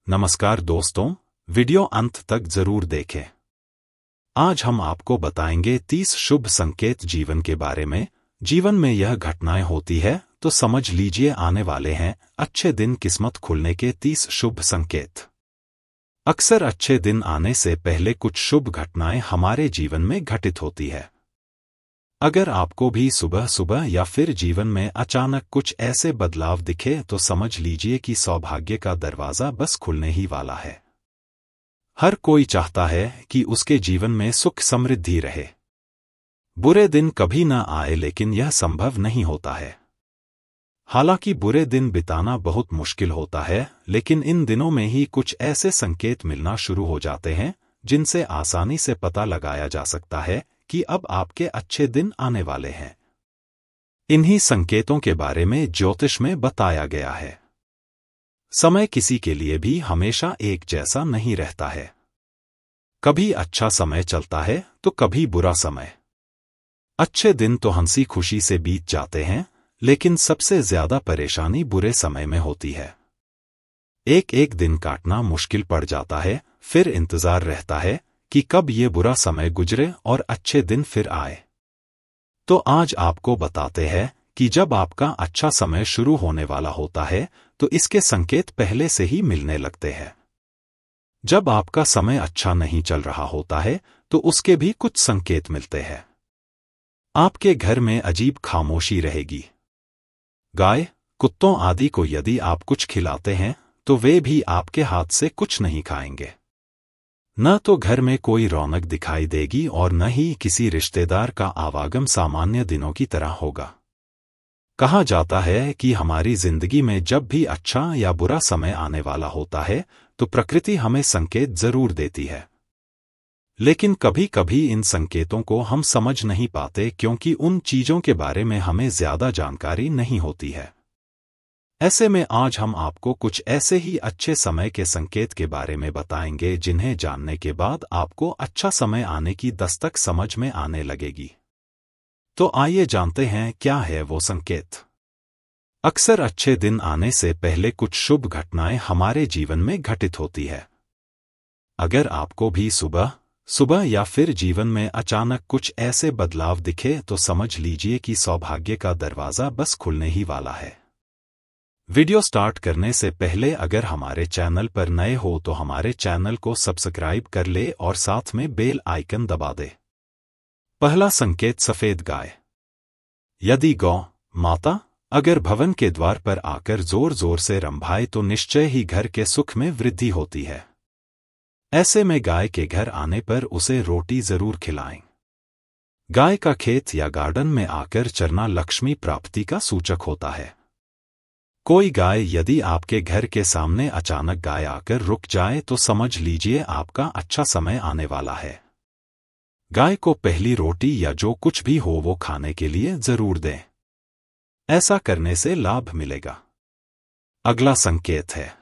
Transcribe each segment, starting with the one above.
नमस्कार दोस्तों, वीडियो अंत तक जरूर देखें। आज हम आपको बताएंगे 30 शुभ संकेत जीवन के बारे में। जीवन में यह घटनाएं होती है तो समझ लीजिए आने वाले हैं अच्छे दिन, किस्मत खुलने के 30 शुभ संकेत। अक्सर अच्छे दिन आने से पहले कुछ शुभ घटनाएं हमारे जीवन में घटित होती है। अगर आपको भी सुबह सुबह या फिर जीवन में अचानक कुछ ऐसे बदलाव दिखे तो समझ लीजिए कि सौभाग्य का दरवाजा बस खुलने ही वाला है। हर कोई चाहता है कि उसके जीवन में सुख समृद्धि रहे। बुरे दिन कभी न आए, लेकिन यह संभव नहीं होता है। हालांकि बुरे दिन बिताना बहुत मुश्किल होता है, लेकिन इन दिनों में ही कुछ ऐसे संकेत मिलना शुरू हो जाते हैं जिनसे आसानी से पता लगाया जा सकता है कि अब आपके अच्छे दिन आने वाले हैं। इन्हीं संकेतों के बारे में ज्योतिष में बताया गया है। समय किसी के लिए भी हमेशा एक जैसा नहीं रहता है। कभी अच्छा समय चलता है तो कभी बुरा समय। अच्छे दिन तो हंसी खुशी से बीत जाते हैं, लेकिन सबसे ज्यादा परेशानी बुरे समय में होती है। एक एक दिन काटना मुश्किल पड़ जाता है, फिर इंतजार रहता है कि कब ये बुरा समय गुजरे और अच्छे दिन फिर आए। तो आज आपको बताते हैं कि जब आपका अच्छा समय शुरू होने वाला होता है तो इसके संकेत पहले से ही मिलने लगते हैं। जब आपका समय अच्छा नहीं चल रहा होता है तो उसके भी कुछ संकेत मिलते हैं। आपके घर में अजीब खामोशी रहेगी। गाय, कुत्तों आदि को यदि आप कुछ खिलाते हैं तो वे भी आपके हाथ से कुछ नहीं खाएंगे। न तो घर में कोई रौनक दिखाई देगी और न ही किसी रिश्तेदार का आवागम सामान्य दिनों की तरह होगा। कहा जाता है कि हमारी जिंदगी में जब भी अच्छा या बुरा समय आने वाला होता है तो प्रकृति हमें संकेत जरूर देती है। लेकिन कभी कभी इन संकेतों को हम समझ नहीं पाते, क्योंकि उन चीजों के बारे में हमें ज्यादा जानकारी नहीं होती है। ऐसे में आज हम आपको कुछ ऐसे ही अच्छे समय के संकेत के बारे में बताएंगे जिन्हें जानने के बाद आपको अच्छा समय आने की दस्तक समझ में आने लगेगी। तो आइए जानते हैं क्या है वो संकेत। अक्सर अच्छे दिन आने से पहले कुछ शुभ घटनाएं हमारे जीवन में घटित होती है। अगर आपको भी सुबह सुबह या फिर जीवन में अचानक कुछ ऐसे बदलाव दिखे तो समझ लीजिए कि सौभाग्य का दरवाजा बस खुलने ही वाला है। वीडियो स्टार्ट करने से पहले अगर हमारे चैनल पर नए हो तो हमारे चैनल को सब्सक्राइब कर ले और साथ में बेल आइकन दबा दे। पहला संकेत, सफेद गाय। यदि गौ माता अगर भवन के द्वार पर आकर जोर जोर से रंभाए तो निश्चय ही घर के सुख में वृद्धि होती है। ऐसे में गाय के घर आने पर उसे रोटी जरूर खिलाएं। गाय का खेत या गार्डन में आकर चरना लक्ष्मी प्राप्ति का सूचक होता है। कोई गाय यदि आपके घर के सामने अचानक गाय आकर रुक जाए तो समझ लीजिए आपका अच्छा समय आने वाला है। गाय को पहली रोटी या जो कुछ भी हो वो खाने के लिए जरूर दें। ऐसा करने से लाभ मिलेगा। अगला संकेत है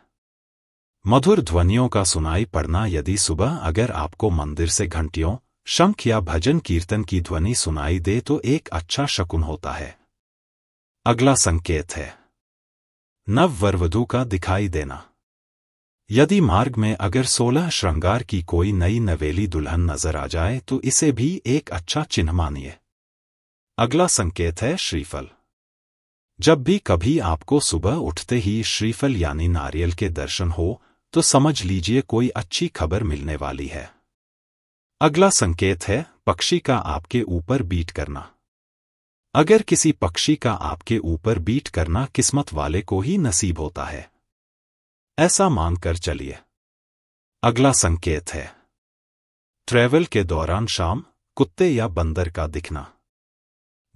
मधुर ध्वनियों का सुनाई पड़ना। यदि सुबह अगर आपको मंदिर से घंटियों, शंख या भजन कीर्तन की ध्वनि सुनाई दे तो एक अच्छा शकुन होता है। अगला संकेत है नव वरवधू का दिखाई देना। यदि मार्ग में अगर 16 श्रृंगार की कोई नई नवेली दुल्हन नजर आ जाए तो इसे भी एक अच्छा चिन्ह मानिए। अगला संकेत है श्रीफल। जब भी कभी आपको सुबह उठते ही श्रीफल यानी नारियल के दर्शन हो तो समझ लीजिए कोई अच्छी खबर मिलने वाली है। अगला संकेत है पक्षी का आपके ऊपर बीट करना। अगर किसी पक्षी का आपके ऊपर बीट करना किस्मत वाले को ही नसीब होता है, ऐसा मानकर चलिए। अगला संकेत है ट्रैवल के दौरान शाम, कुत्ते या बंदर का दिखना।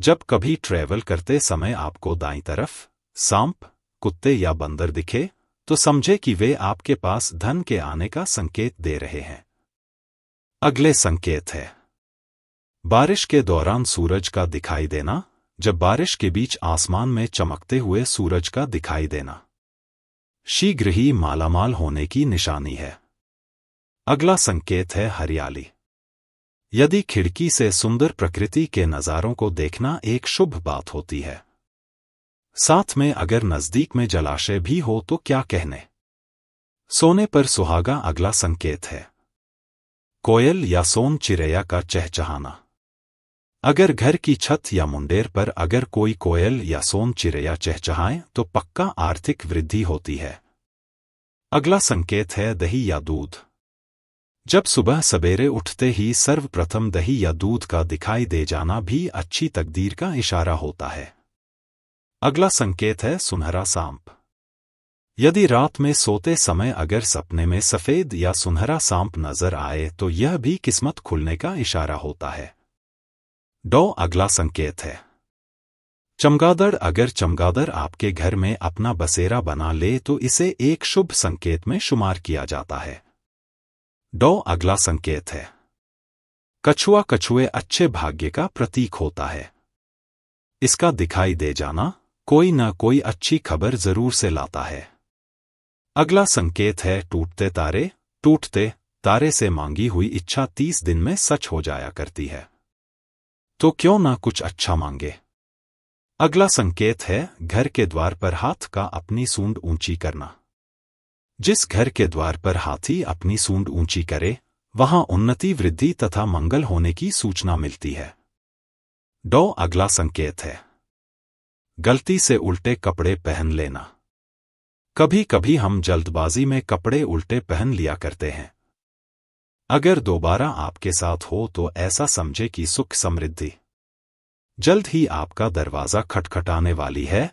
जब कभी ट्रैवल करते समय आपको दाईं तरफ सांप, कुत्ते या बंदर दिखे तो समझे कि वे आपके पास धन के आने का संकेत दे रहे हैं। अगले संकेत है बारिश के दौरान सूरज का दिखाई देना। जब बारिश के बीच आसमान में चमकते हुए सूरज का दिखाई देना शीघ्र ही मालामाल होने की निशानी है। अगला संकेत है हरियाली। यदि खिड़की से सुंदर प्रकृति के नज़ारों को देखना एक शुभ बात होती है। साथ में अगर नजदीक में जलाशय भी हो तो क्या कहने। सोने पर सुहागा अगला संकेत है। कोयल या सोन चिड़ैया का चहचहाना। अगर घर की छत या मुंडेर पर अगर कोई कोयल या सोन चिड़ैया चहचहाए तो पक्का आर्थिक वृद्धि होती है। अगला संकेत है दही या दूध। जब सुबह सवेरे उठते ही सर्वप्रथम दही या दूध का दिखाई दे जाना भी अच्छी तकदीर का इशारा होता है। अगला संकेत है सुनहरा सांप। यदि रात में सोते समय अगर सपने में सफेद या सुनहरा सांप नजर आए तो यह भी किस्मत खुलने का इशारा होता है। अगला संकेत है चमगादड़। अगर चमगादड़ आपके घर में अपना बसेरा बना ले तो इसे एक शुभ संकेत में शुमार किया जाता है। अगला संकेत है कछुआ। कछुए अच्छे भाग्य का प्रतीक होता है। इसका दिखाई दे जाना कोई न कोई अच्छी खबर जरूर से लाता है। अगला संकेत है टूटते तारे। टूटते तारे से मांगी हुई इच्छा 30 दिन में सच हो जाया करती है, तो क्यों ना कुछ अच्छा मांगे। अगला संकेत है घर के द्वार पर हाथ का अपनी सूंड ऊंची करना। जिस घर के द्वार पर हाथी अपनी सूंड ऊंची करे वहां उन्नति वृद्धि तथा मंगल होने की सूचना मिलती है। अगला संकेत है गलती से उल्टे कपड़े पहन लेना। कभी कभी हम जल्दबाजी में कपड़े उल्टे पहन लिया करते हैं। अगर दोबारा आपके साथ हो तो ऐसा समझे कि सुख समृद्धि जल्द ही आपका दरवाजा खटखटाने वाली है।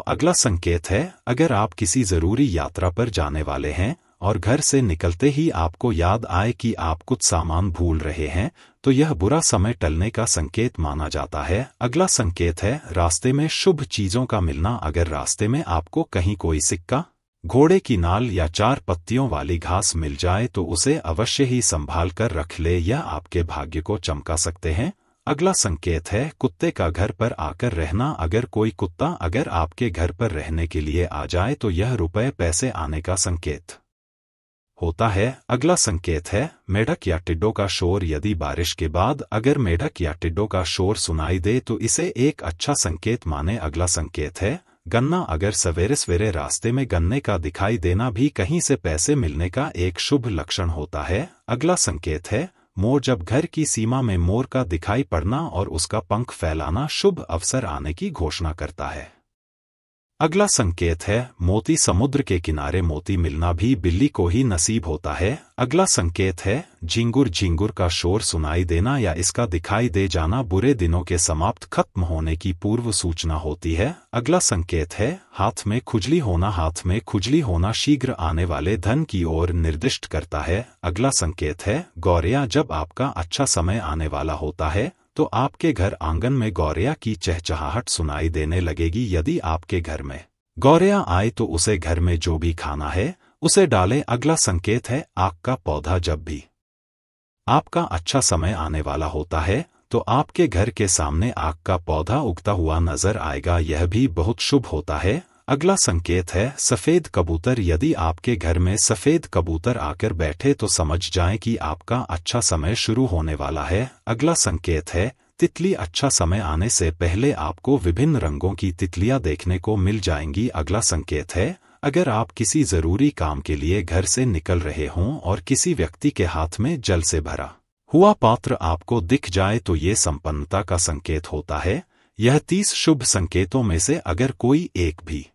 अगला संकेत है अगर आप किसी जरूरी यात्रा पर जाने वाले हैं और घर से निकलते ही आपको याद आए कि आप कुछ सामान भूल रहे हैं तो यह बुरा समय टलने का संकेत माना जाता है। अगला संकेत है रास्ते में शुभ चीजों का मिलना। अगर रास्ते में आपको कहीं कोई सिक्का, घोड़े की नाल या 4 पत्तियों वाली घास मिल जाए तो उसे अवश्य ही संभाल कर रख ले, यह आपके भाग्य को चमका सकते हैं। अगला संकेत है कुत्ते का घर पर आकर रहना। अगर कोई कुत्ता अगर आपके घर पर रहने के लिए आ जाए तो यह रुपए पैसे आने का संकेत होता है। अगला संकेत है मेढक या टिड्डों का शोर। यदि बारिश के बाद अगर मेढक या टिड्डों का शोर सुनाई दे तो इसे एक अच्छा संकेत माने। अगला संकेत है गन्ना। अगर सवेरे सवेरे रास्ते में गन्ने का दिखाई देना भी कहीं से पैसे मिलने का एक शुभ लक्षण होता है। अगला संकेत है मोर। जब घर की सीमा में मोर का दिखाई पड़ना और उसका पंख फैलाना शुभ अवसर आने की घोषणा करता है। अगला संकेत है मोती। समुद्र के किनारे मोती मिलना भी बिल्ली को ही नसीब होता है। अगला संकेत है झिंगुर। झिंगुर का शोर सुनाई देना या इसका दिखाई दे जाना बुरे दिनों के समाप्त खत्म होने की पूर्व सूचना होती है। अगला संकेत है हाथ में खुजली होना। हाथ में खुजली होना शीघ्र आने वाले धन की ओर निर्दिष्ट करता है। अगला संकेत है गौरैया। जब आपका अच्छा समय आने वाला होता है तो आपके घर आंगन में गौरैया की चहचहाहट सुनाई देने लगेगी। यदि आपके घर में गौरैया आए तो उसे घर में जो भी खाना है उसे डालें। अगला संकेत है आक का पौधा। जब भी आपका अच्छा समय आने वाला होता है तो आपके घर के सामने आक का पौधा उगता हुआ नजर आएगा, यह भी बहुत शुभ होता है। अगला संकेत है सफेद कबूतर। यदि आपके घर में सफेद कबूतर आकर बैठे तो समझ जाएं कि आपका अच्छा समय शुरू होने वाला है। अगला संकेत है तितली। अच्छा समय आने से पहले आपको विभिन्न रंगों की तितलियां देखने को मिल जाएंगी। अगला संकेत है अगर आप किसी जरूरी काम के लिए घर से निकल रहे हों और किसी व्यक्ति के हाथ में जल से भरा हुआ पात्र आपको दिख जाए तो ये संपन्नता का संकेत होता है। यह 30 शुभ संकेतों में से अगर कोई एक भी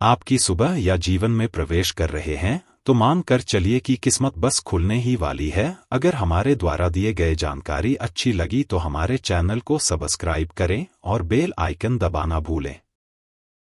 आपकी सुबह या जीवन में प्रवेश कर रहे हैं तो मान कर चलिए कि किस्मत बस खुलने ही वाली है। अगर हमारे द्वारा दिए गए जानकारी अच्छी लगी तो हमारे चैनल को सब्सक्राइब करें और बेल आइकन दबाना भूलें।